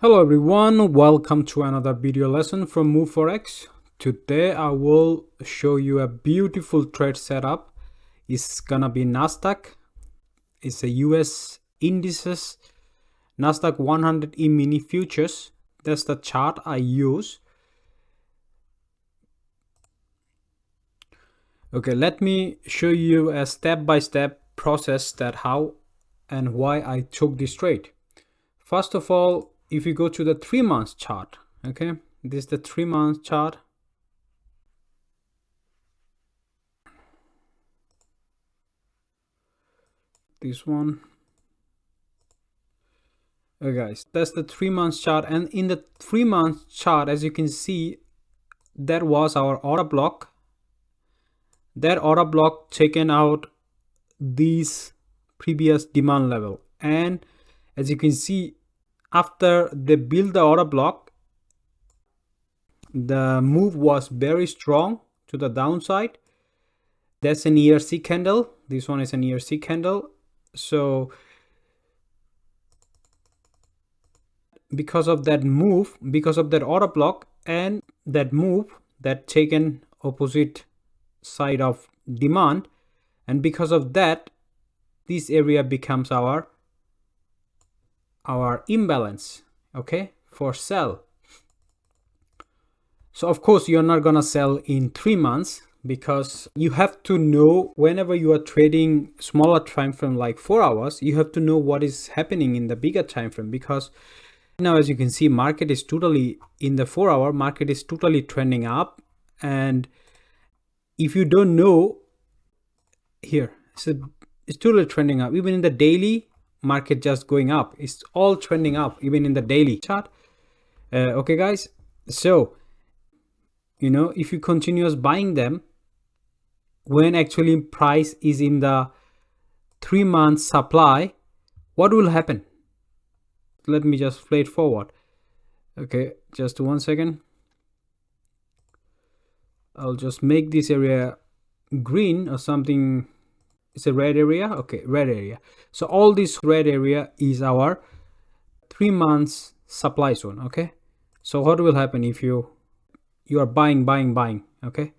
Hello everyone, welcome to another video lesson from Forex. Today I will show you a beautiful trade setup. It's gonna be Nasdaq. It's a US indices, Nasdaq 100 E-mini futures. That's the chart I use. Okay, let me show you a step-by-step process that how and why I took this trade. First of all, if you go to the 3 months chart, okay, this is the 3 months chart. This one. Okay guys, that's the 3 months chart, and in the 3 months chart, as you can see, that was our order block. That order block taken out these previous demand level, and as you can see, after they build the order block, the move was very strong to the downside. That's an ERC candle. This one is an ERC candle. So because of that move, because of that order block and that move that taken opposite side of demand, and because of that, this area becomes our imbalance, okay, for sell. So of course you're not gonna sell in 3 months, because you have to know, whenever you are trading smaller time frame like 4 hours, you have to know what is happening in the bigger time frame. Because now, as you can see, market is totally in the 4-hour market is totally trending up, and if you don't know here, so it's totally trending up. Even in the daily market, just going up, it's all trending up even in the daily chart. Okay guys, so if you continuous buying them when actually price is in the 3 months supply, what will happen? Let me just play it forward. Okay, just 1 second. I'll just make this area green or something. It's a red area. Okay, red area. So all this red area is our 3 months supply zone. Okay, so what will happen if you are buying, okay?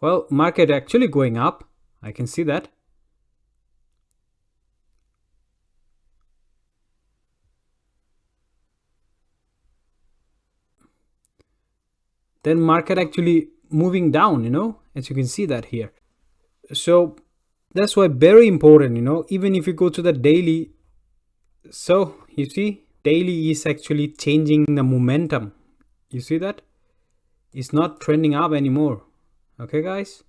Well, market actually going up, I can see that. Then market actually moving down, as you can see that here. So that's why very important, even if you go to the daily. So you see, daily is actually changing the momentum. You see that? It's not trending up anymore. Okay guys,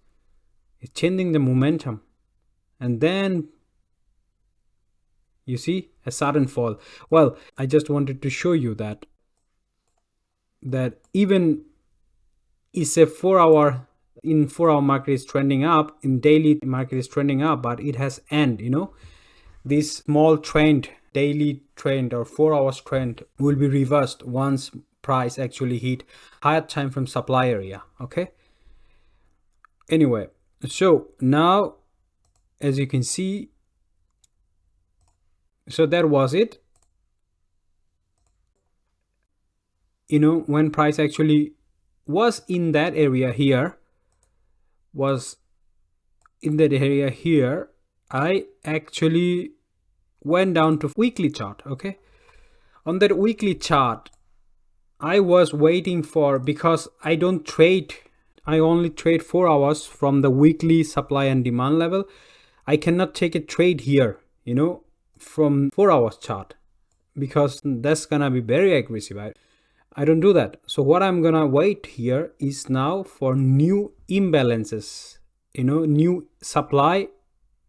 it's changing the momentum, and then you see a sudden fall. Well, I just wanted to show you that even it's a 4-hour, in 4-hour market is trending up, in daily market is trending up, but it has end. This small trend, daily trend or 4 hours trend, will be reversed once price actually hit higher time frame supply area. Okay, anyway, so now as you can see, so that was it. When price actually was in that area here, I actually went down to weekly chart. Okay, on that weekly chart, I was waiting for, because I don't trade, I only trade 4 hours from the weekly supply and demand level. I cannot take a trade here, from 4 hours chart, because that's gonna be very aggressive. I don't do that. So what I'm gonna wait here is now for new imbalances, new supply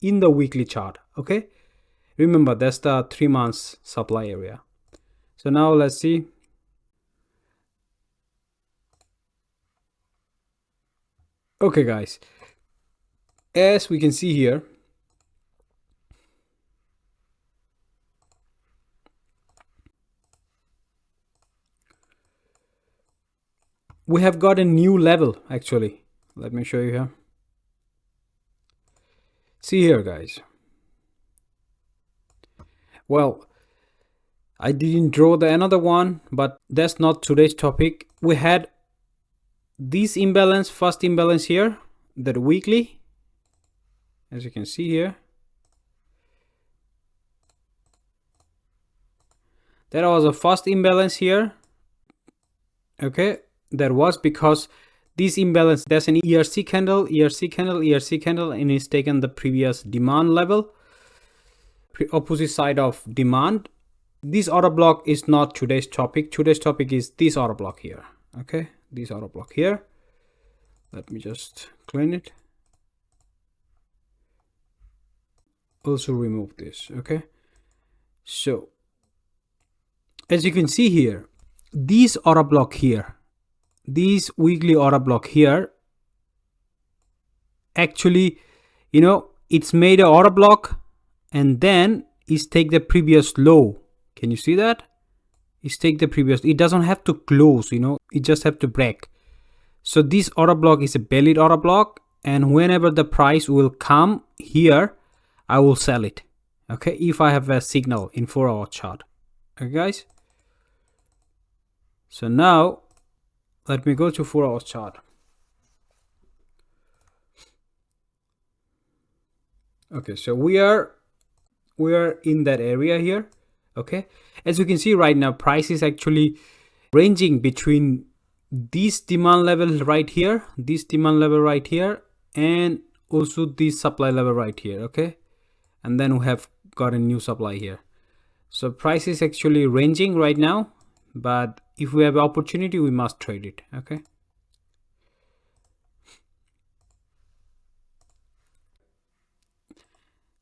in the weekly chart. Okay, remember that's the 3 months supply area. So now let's see. Okay guys, as we can see here, we have got a new level actually. Let me show you here. See here, guys. Well, I didn't draw the another one, but that's not today's topic. We had this imbalance, first imbalance here, that weekly, as you can see here. That was a first imbalance here. Okay, that was because this imbalance, that's an ERC candle, ERC candle, ERC candle, and it's taken the previous demand level, opposite side of demand. This order block is not today's topic. Today's topic is this order block here. Okay, this order block here. Let me just clean it. Also remove this. Okay, so as you can see here, this order block here, this weekly order block here, actually, you know, it's made an order block and then it's take the previous low. Can you see that? It's take the previous, it doesn't have to close, you know, it just have to break. So this order block is a valid order block, and whenever the price will come here, I will sell it. Okay, if I have a signal in 4-hour chart. Okay, guys. So now let me go to 4-hour chart. Okay, so we are in that area here. Okay, as you can see right now, price is actually ranging between this demand level right here, this demand level right here, and also this supply level right here. Okay, and then we have got a new supply here. So price is actually ranging right now, but if we have opportunity, we must trade it. Okay,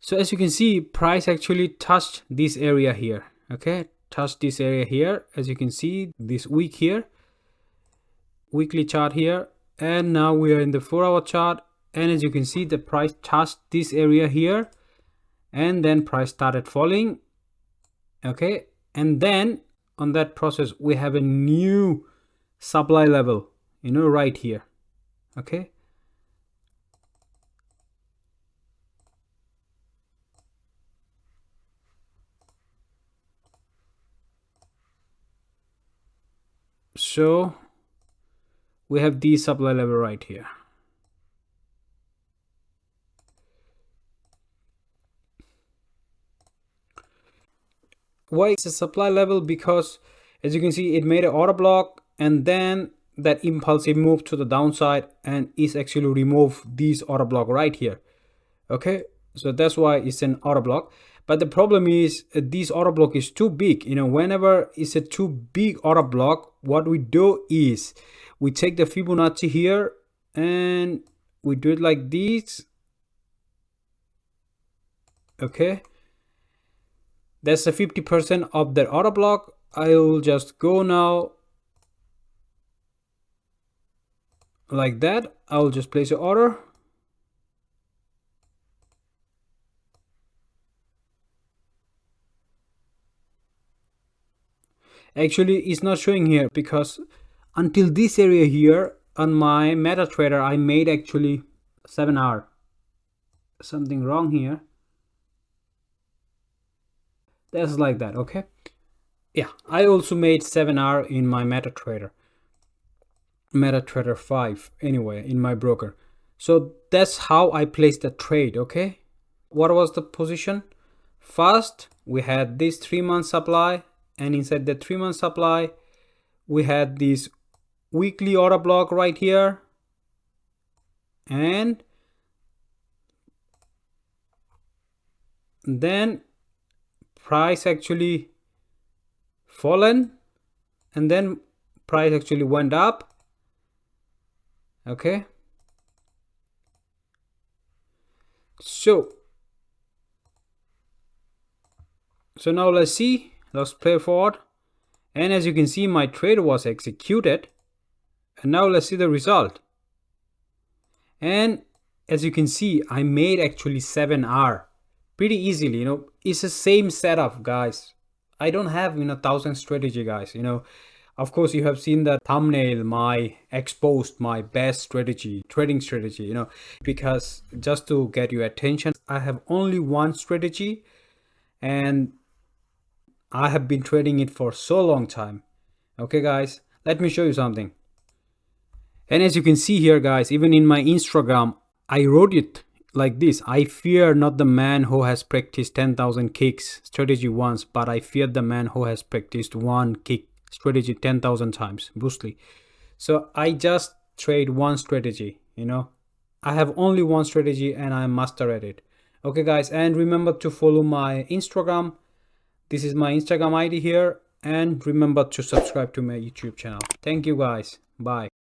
so as you can see, price actually touched this area here. Okay, touched this area here, as you can see, this week here, weekly chart here, and now we are in the 4-hour chart, and as you can see, the price touched this area here, and then price started falling. Okay, and then on that process we have a new supply level, you know, right here. Okay, so we have the supply level right here. Why it's a supply level? Because as you can see, it made an order block, and then that impulsive move to the downside, and is actually remove this order block right here. Okay, so that's why it's an order block. But the problem is this order block is too big. You know, whenever it's a too big order block, what we do is we take the Fibonacci here and we do it like this. Okay, that's the 50% of the order block. I will just go now like that. I will just place an order. Actually, it's not showing here because until this area here on my MetaTrader, I made actually 7R. Something wrong here. That's like that. Okay, yeah, I also made 7R in my MetaTrader 5 anyway, in my broker. So that's how I placed the trade. Okay, what was the position? First we had this 3-month supply, and inside the 3-month supply we had this weekly order block right here, and then price actually fallen, and then price actually went up. Okay, so now let's see, let's play forward, and as you can see, my trade was executed, and now let's see the result. And as you can see, I made actually 7R pretty easily. You know, it's the same setup, guys. I don't have 1,000 strategy, guys. You know, Of course, you have seen that thumbnail, my exposed my best strategy, trading strategy, because just to get your attention, I have only one strategy and I have been trading it for so long time. Okay, guys, let me show you something. And as you can see here, guys, even in my Instagram, I wrote it like this: I fear not the man who has practiced 10,000 kicks strategy once, but I fear the man who has practiced one kick strategy 10,000 times. Bruce Lee. So I just trade one strategy, I have only one strategy and I master at it. Okay, guys, and remember to follow my Instagram. This is my Instagram ID here, and remember to subscribe to my YouTube channel. Thank you, guys. Bye.